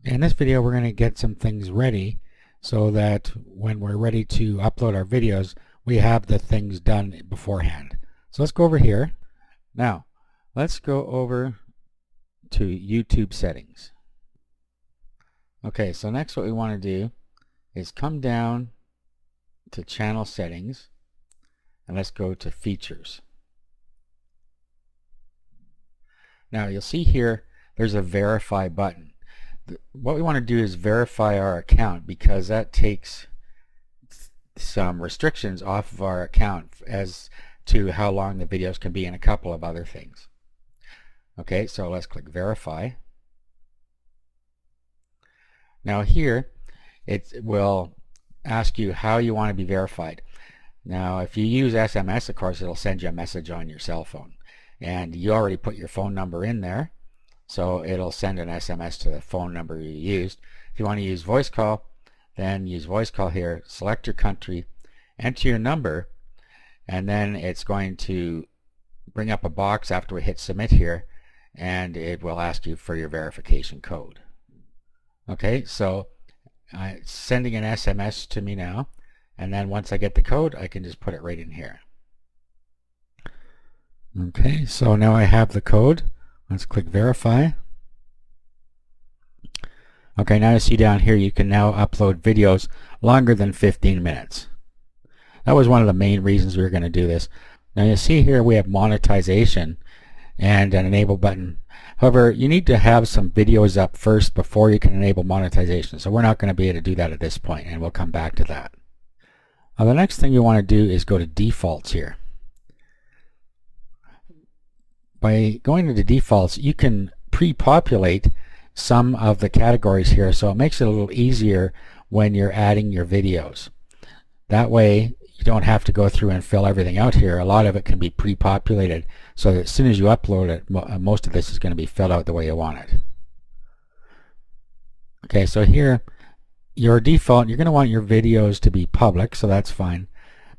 In this video, we're going to get some things ready so that when we're ready to upload our videos, we have the things done beforehand. So let's go over here. Now, let's go over to YouTube settings. Okay, so next what we want to do is come down to channel settings and let's go to features. Now you'll see here there's a verify button. What we want to do is verify our account because that takes some restrictions off of our account as to how long the videos can be and a couple of other things. Okay, so let's click verify. Now here it will ask you how you want to be verified. Now if you use SMS, of course it'll send you a message on your cell phone, and you already put your phone number in there, so it'll send an SMS to the phone number you used. If you want to use voice call, then use voice call here, select your country, enter your number, and then it's going to bring up a box after we hit submit here, and it will ask you for your verification code. Okay, so it's sending an SMS to me now, and then once I get the code I can just put it right in here. Okay, so now I have the code. Let's click verify. Okay, now you see down here you can now upload videos longer than 15 minutes. That was one of the main reasons we were going to do this. Now you see here we have monetization and an enable button. However, you need to have some videos up first before you can enable monetization. So we're not going to be able to do that at this point, and we'll come back to that. Now the next thing you want to do is go to defaults here. By going to the defaults, you can pre-populate some of the categories here, so it makes it a little easier when you're adding your videos. That way you don't have to go through and fill everything out here. A lot of it can be pre-populated so that as soon as you upload it, most of this is going to be filled out the way you want it. Okay, so here your default, you're going to want your videos to be public, so that's fine.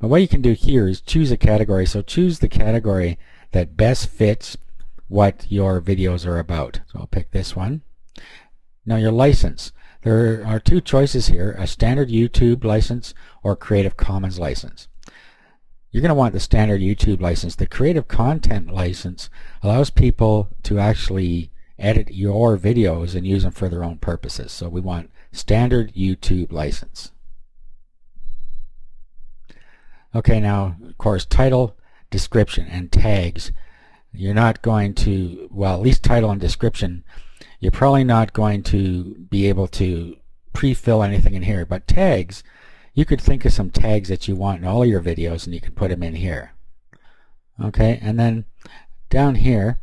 But what you can do here is choose a category. So choose the category that best fits what your videos are about. So I'll pick this one. Now your license. There are two choices here, a standard YouTube license or Creative Commons license. You're going to want the standard YouTube license. The Creative Content license allows people to actually edit your videos and use them for their own purposes. So we want standard YouTube license. Okay, now of course title, description, and tags. You're not going to, well, at least title and description, you're probably not going to be able to pre-fill anything in here, but tags, you could think of some tags that you want in all your videos and you can put them in here. Okay, and then down here,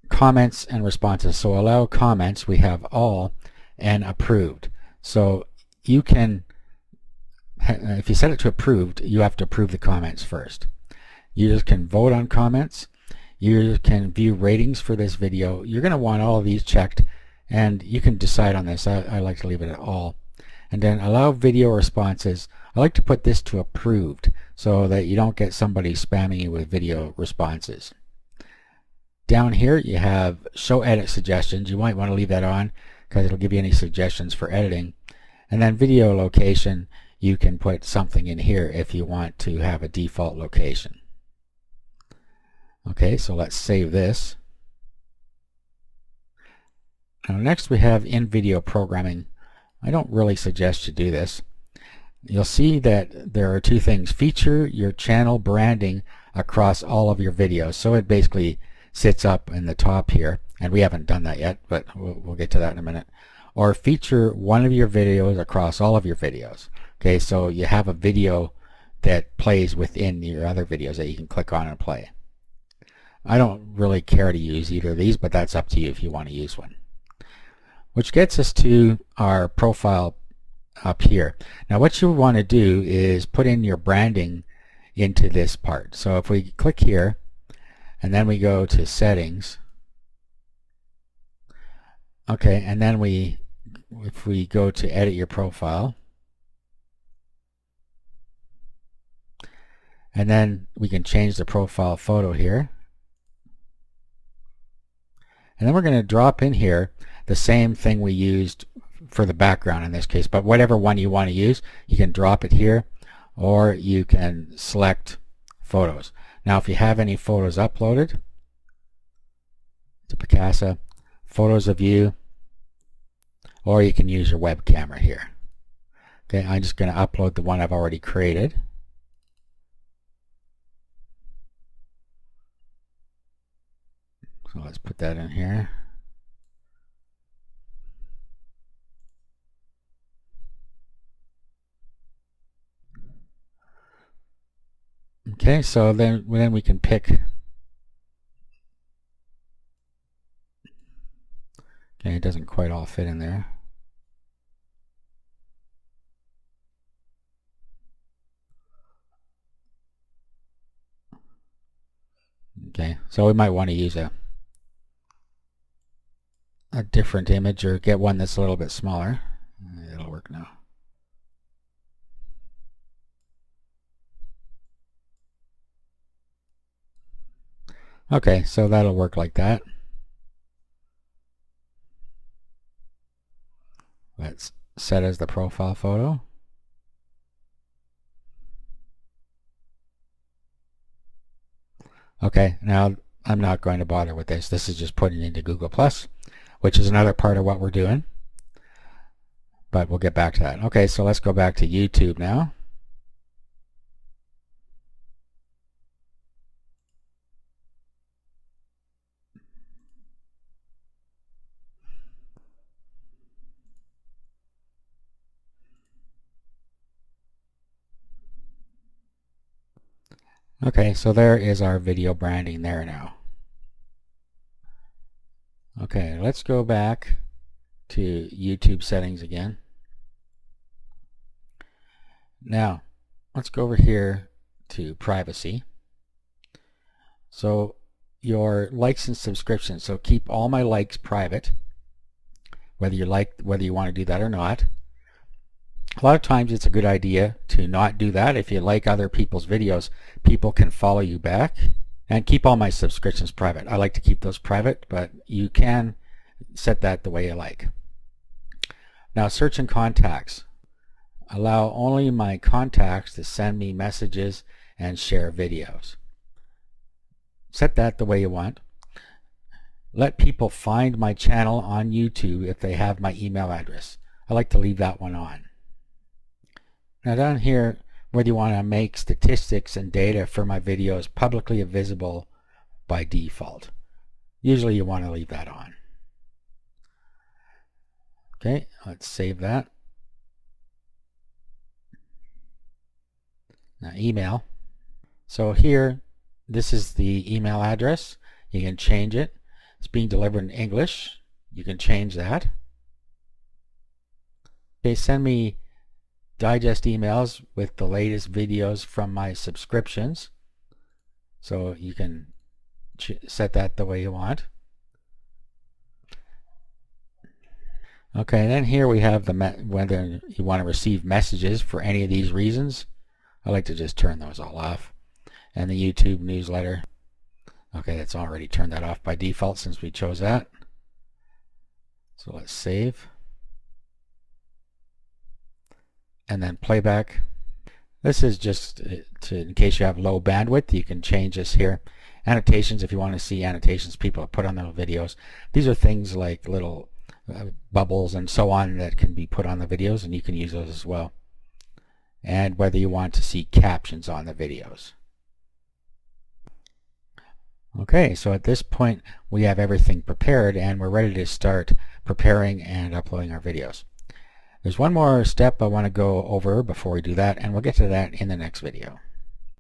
comments and responses. So allow comments, we have all, and approved. So you can, if you set it to approved, you have to approve the comments first. You can vote on comments. You can view ratings for this video. You're going to want all of these checked, and you can decide on this. I like to leave it at all. And then allow video responses. I like to put this to approved so that you don't get somebody spamming you with video responses. Down here you have show edit suggestions. You might want to leave that on because it'll give you any suggestions for editing. And then video location, you can put something in here if you want to have a default location. Okay, so let's save this. Now next we have in-video programming. I don't really suggest you do this. You'll see that there are two things. Feature your channel branding across all of your videos. So it basically sits up in the top here, and we haven't done that yet, but we'll get to that in a minute. Or feature one of your videos across all of your videos. Okay, so you have a video that plays within your other videos that you can click on and play. I don't really care to use either of these, but that's up to you if you want to use one. Which gets us to our profile up here. Now what you want to do is put in your branding into this part. So if we click here and then we go to settings, okay, and then if we go to edit your profile, and then we can change the profile photo here. And then we're going to drop in here the same thing we used for the background in this case, but whatever one you want to use, you can drop it here, or you can select photos. Now if you have any photos uploaded to Picasa, photos of you, or you can use your web camera here. Okay, I'm just going to upload the one I've already created. So let's put that in here. Okay, so then we can pick. Okay, it doesn't quite all fit in there. Okay, so we might want to use a different image or get one that's a little bit smaller. It'll work now. Okay, so that'll work like that. Let's set as the profile photo. Okay, now I'm not going to bother with this. This is just putting it into Google+, which is another part of what we're doing. But we'll get back to that. Okay, so let's go back to YouTube now. Okay, so there is our video branding there now. Okay, let's go back to YouTube settings again. Now, let's go over here to privacy. So your likes and subscriptions, so keep all my likes private, whether you want to do that or not. A lot of times it's a good idea to not do that. If you like other people's videos, people can follow you back. And keep all my subscriptions private. I like to keep those private, but you can set that the way you like. Now search and contacts. Allow only my contacts to send me messages and share videos. Set that the way you want. Let people find my channel on YouTube if they have my email address. I like to leave that one on. Now down here, whether you want to make statistics and data for my videos publicly visible by default. Usually you want to leave that on. Okay, let's save that. Now email. So here, this is the email address. You can change it. It's being delivered in English. You can change that. Okay, send me digest emails with the latest videos from my subscriptions. So you can set that the way you want. Okay, and then here we have whether you want to receive messages for any of these reasons. I like to just turn those all off. And the YouTube newsletter. Okay, that's already turned that off by default since we chose that. So let's save. And then playback. This is just in case you have low bandwidth, you can change this here. Annotations, if you want to see annotations people put on their videos. These are things like little bubbles and so on that can be put on the videos, and you can use those as well. And whether you want to see captions on the videos. Okay, so at this point we have everything prepared and we're ready to start preparing and uploading our videos. There's one more step I want to go over before we do that, and we'll get to that in the next video.